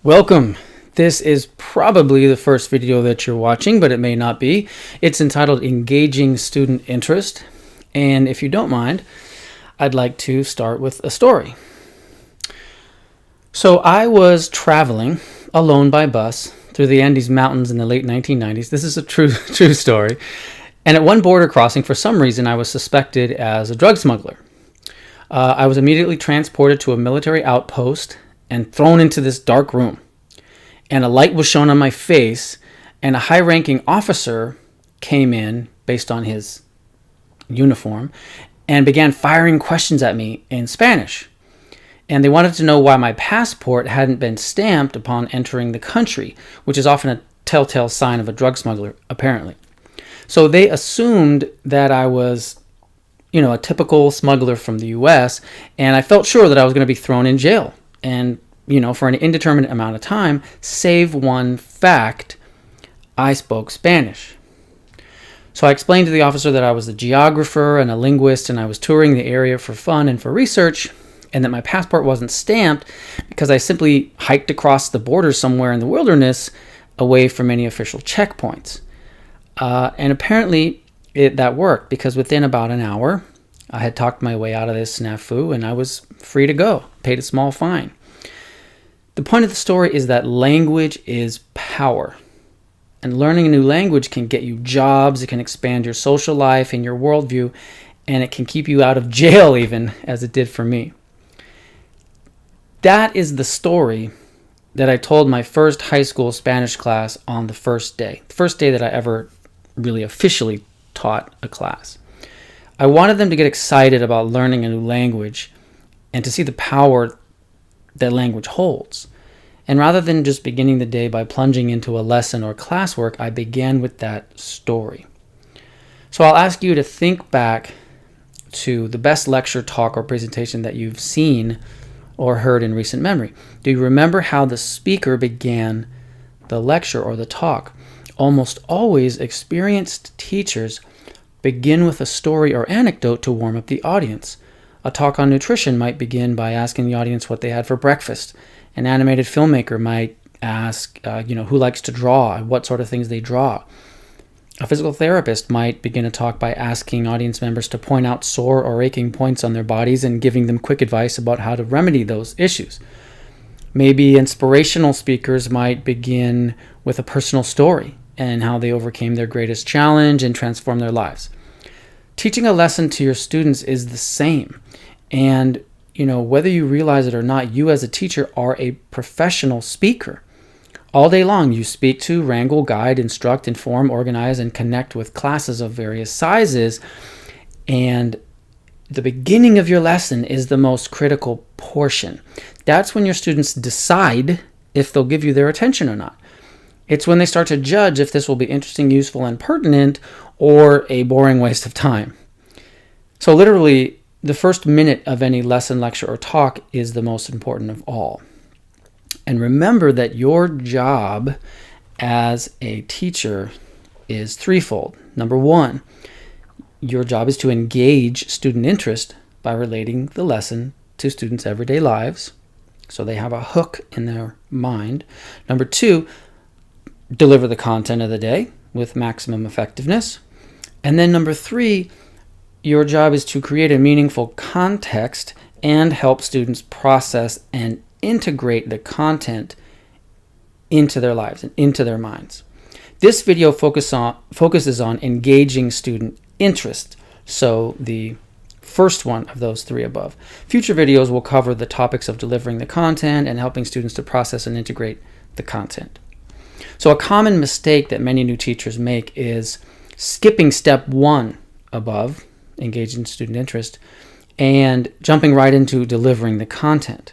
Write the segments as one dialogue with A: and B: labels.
A: Welcome. This is probably the first video that you're watching, but it may not be. It's entitled Engaging Student Interest. And if you don't mind, I'd like to start with a story. So I was traveling alone by bus through the Andes Mountains in the late 1990s. This is a true story. And at one border crossing, for some reason, I was suspected as a drug smuggler. I was immediately transported to a military outpost and thrown into this dark room. And a light was shown on my face, and a high-ranking officer came in based on his uniform and began firing questions at me in Spanish. And they wanted to know why my passport hadn't been stamped upon entering the country, which is often a telltale sign of a drug smuggler, apparently. So they assumed that I was, a typical smuggler from the U.S., and I felt sure that I was going to be thrown in jail. And for an indeterminate amount of time, save one fact, I spoke Spanish. So I explained to the officer that I was a geographer and a linguist, and I was touring the area for fun and for research, and that my passport wasn't stamped because I simply hiked across the border somewhere in the wilderness away from any official checkpoints. And apparently that worked, because within about an hour, I had talked my way out of this snafu, and I was free to go, paid a small fine. The point of the story is that language is power. And learning a new language can get you jobs, it can expand your social life and your worldview, and it can keep you out of jail even, as it did for me. That is the story that I told my first high school Spanish class on the first day that I ever really officially taught a class. I wanted them to get excited about learning a new language and to see the power that language holds. And rather than just beginning the day by plunging into a lesson or classwork, I began with that story. So I'll ask you to think back to the best lecture, talk, or presentation that you've seen or heard in recent memory. Do you remember how the speaker began the lecture or the talk? Almost always, experienced teachers begin with a story or anecdote to warm up the audience. A talk on nutrition might begin by asking the audience what they had for breakfast. An animated filmmaker might ask, who likes to draw and what sort of things they draw. A physical therapist might begin a talk by asking audience members to point out sore or aching points on their bodies and giving them quick advice about how to remedy those issues. Maybe inspirational speakers might begin with a personal story and how they overcame their greatest challenge and transformed their lives. Teaching a lesson to your students is the same. And, whether you realize it or not, you as a teacher are a professional speaker. All day long, you speak to, wrangle, guide, instruct, inform, organize, and connect with classes of various sizes. And the beginning of your lesson is the most critical portion. That's when your students decide if they'll give you their attention or not. It's when they start to judge if this will be interesting, useful, and pertinent, or a boring waste of time. So literally, the first minute of any lesson, lecture, or talk is the most important of all. And remember that your job as a teacher is threefold. Number one, your job is to engage student interest by relating the lesson to students' everyday lives, so they have a hook in their mind. Number two, deliver the content of the day with maximum effectiveness. And then number three, your job is to create a meaningful context and help students process and integrate the content into their lives and into their minds. This video focuses on engaging student interest, so the first one of those three above. Future videos will cover the topics of delivering the content and helping students to process and integrate the content. So a common mistake that many new teachers make is skipping step one above, engaging student interest, and jumping right into delivering the content.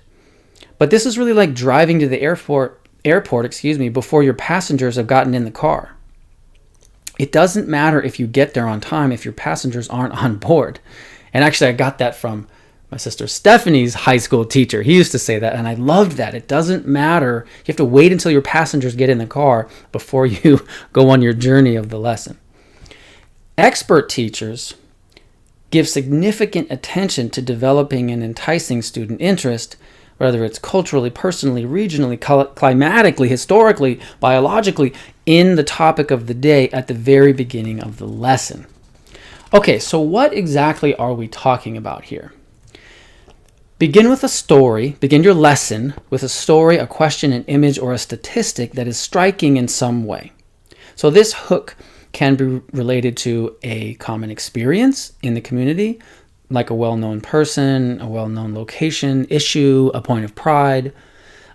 A: But this is really like driving to the airport, before your passengers have gotten in the car. It doesn't matter if you get there on time if your passengers aren't on board. And actually, I got that from my sister Stephanie's high school teacher. He used to say that, and I loved that. It doesn't matter. You have to wait until your passengers get in the car before you go on your journey of the lesson. Expert teachers give significant attention to developing and enticing student interest whether it's culturally, personally, regionally, climatically, historically, biologically, in the topic of the day at the very beginning of the lesson. Okay, so what exactly are we talking about here? Begin with a story. Begin your lesson with a story, a question, an image, or a statistic that is striking in some way. So this hook can be related to a common experience in the community, like a well-known person, a well-known location, issue, a point of pride.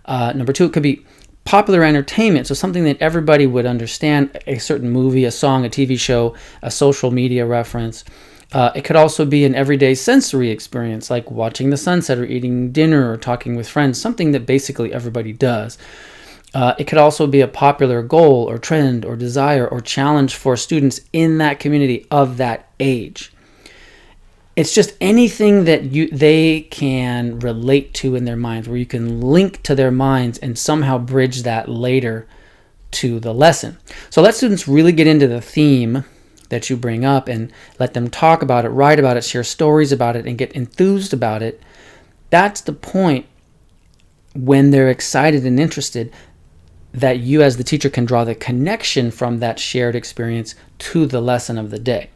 A: Number two, it could be popular entertainment, so something that everybody would understand, a certain movie, a song, a TV show, a social media reference. It could also be an everyday sensory experience, like watching the sunset or eating dinner or talking with friends, something that basically everybody does. It could also be a popular goal or trend or desire or challenge for students in that community of that age. It's just anything that they can relate to in their minds, where you can link to their minds and somehow bridge that later to the lesson. So let students really get into the theme that you bring up and let them talk about it, write about it, share stories about it, and get enthused about it. That's the point when they're excited and interested, that you as the teacher can draw the connection from that shared experience to the lesson of the day.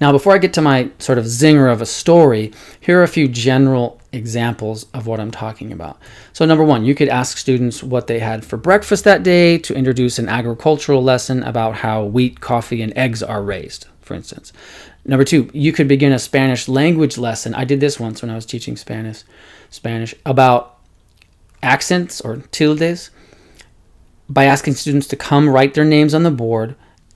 A: Now, before I get to my sort of zinger of a story, here are a few general examples of what I'm talking about. So number one, you could ask students what they had for breakfast that day to introduce an agricultural lesson about how wheat, coffee, and eggs are raised, for instance. Number two, you could begin a Spanish language lesson. I did this once when I was teaching Spanish about accents or tildes, by asking students to come write their names on the board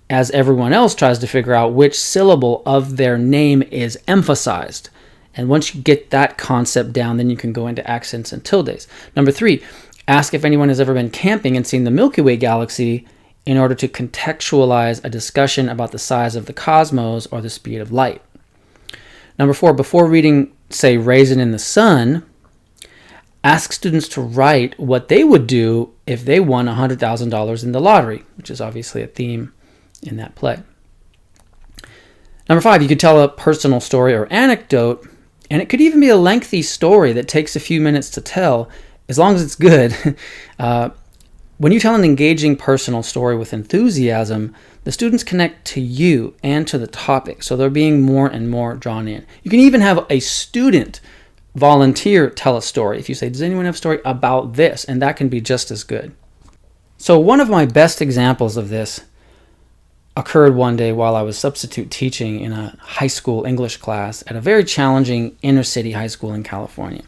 A: as everyone else tries to figure out which syllable of their name is emphasized. And once you get that concept down, then you can go into accents and tildes. Number three, ask if anyone has ever been camping and seen the Milky Way galaxy in order to contextualize a discussion about the size of the cosmos or the speed of light. Number four, before reading, say, Raisin in the Sun, ask students to write what they would do if they won $100,000 in the lottery, which is obviously a theme in that play. Number five, you could tell a personal story or anecdote, and it could even be a lengthy story that takes a few minutes to tell, as long as it's good. When you tell an engaging personal story with enthusiasm, the students connect to you and to the topic, so they're being more and more drawn in. You can even have a student volunteer tell a story. If you say, does anyone have a story about this? And that can be just as good. So one of my best examples of this occurred one day while I was substitute teaching in a high school English class at a very challenging inner city high school in California.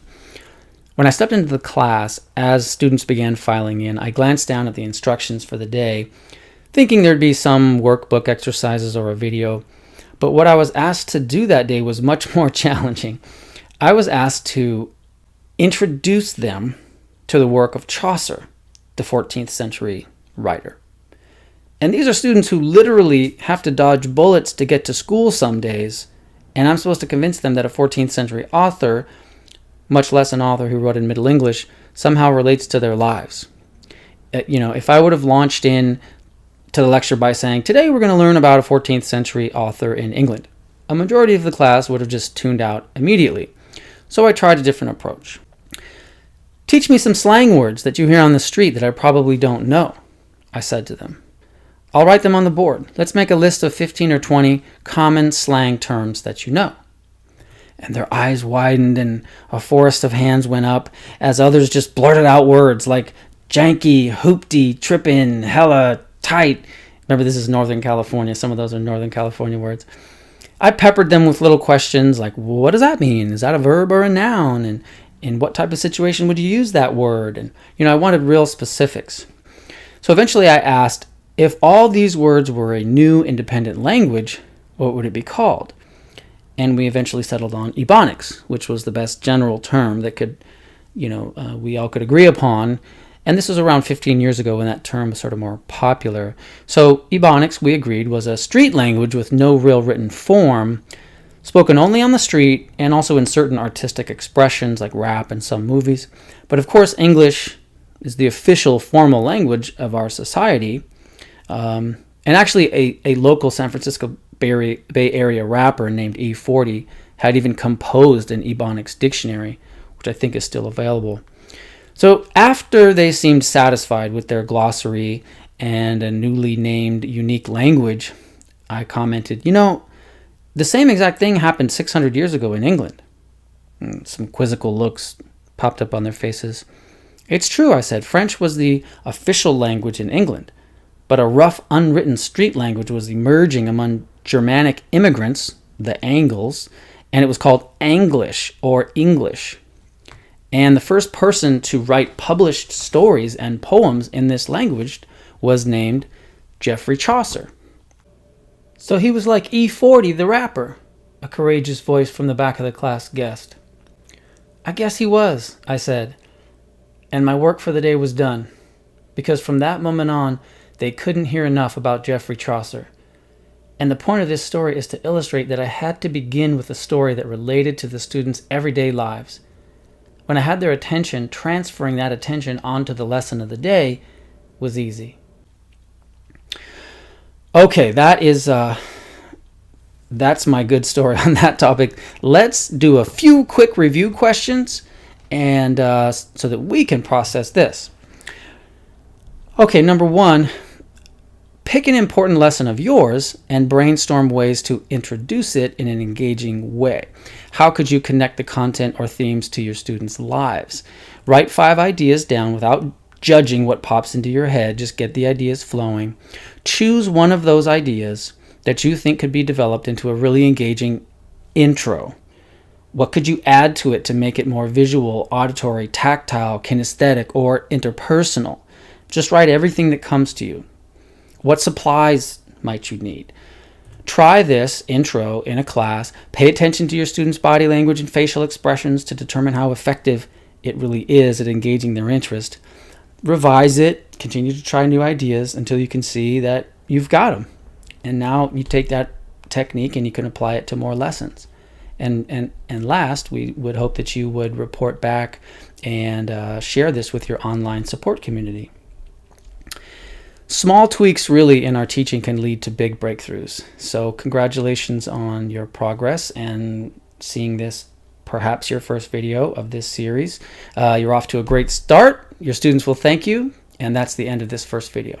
A: When I stepped into the class, as students began filing in, I glanced down at the instructions for the day, thinking there'd be some workbook exercises or a video. But what I was asked to do that day was much more challenging. I was asked to introduce them to the work of Chaucer, the 14th century writer. And these are students who literally have to dodge bullets to get to school some days, and I'm supposed to convince them that a 14th century author, much less an author who wrote in Middle English, somehow relates to their lives. If I would have launched in to the lecture by saying, today we're going to learn about a 14th century author in England, a majority of the class would have just tuned out immediately. So I tried a different approach. Teach me some slang words that you hear on the street that I probably don't know, I said to them. I'll write them on the board. Let's make a list of 15 or 20 common slang terms that you know. And their eyes widened and a forest of hands went up as others just blurted out words like janky, hoopty, trippin', hella, tight. Remember, this is Northern California. Some of those are Northern California words. I peppered them with little questions like, what does that mean? Is that a verb or a noun? And in what type of situation would you use that word? And, I wanted real specifics. So eventually I asked, if all these words were a new independent language, what would it be called? And we eventually settled on Ebonics, which was the best general term that could, we all could agree upon. And this was around 15 years ago when that term was sort of more popular. So Ebonics, we agreed, was a street language with no real written form, spoken only on the street and also in certain artistic expressions like rap and some movies. But of course, English is the official formal language of our society. And actually, a local San Francisco Bay Area rapper named E40 had even composed an Ebonics dictionary, which I think is still available. So after they seemed satisfied with their glossary and a newly named unique language, I commented, the same exact thing happened 600 years ago in England. Some quizzical looks popped up on their faces. It's true, I said. French was the official language in England, but a rough, unwritten street language was emerging among Germanic immigrants, the Angles, and it was called Anglish or English. And the first person to write published stories and poems in this language was named Geoffrey Chaucer. So he was like E40 the rapper, a courageous voice from the back of the class guessed. I guess he was, I said, and my work for the day was done, because from that moment on, they couldn't hear enough about Geoffrey Chaucer. And the point of this story is to illustrate that I had to begin with a story that related to the students' everyday lives. When I had their attention, transferring that attention onto the lesson of the day was easy. Okay, that's my good story on that topic. Let's do a few quick review questions, and so that we can process this. Okay, number 1, pick an important lesson of yours and brainstorm ways to introduce it in an engaging way. How could you connect the content or themes to your students' lives? Write 5 ideas down without judging what pops into your head. Just get the ideas flowing. Choose one of those ideas that you think could be developed into a really engaging intro. What could you add to it to make it more visual, auditory, tactile, kinesthetic, or interpersonal? Just write everything that comes to you. What supplies might you need? Try this intro in a class. Pay attention to your students' body language and facial expressions to determine how effective it really is at engaging their interest. Revise it. Continue to try new ideas until you can see that you've got them. And now you take that technique and you can apply it to more lessons. And last, we would hope that you would report back and share this with your online support community. Small tweaks really in our teaching can lead to big breakthroughs. So congratulations on your progress and seeing this, perhaps your first video of this series. You're off to a great start. Your students will thank you. And that's the end of this first video.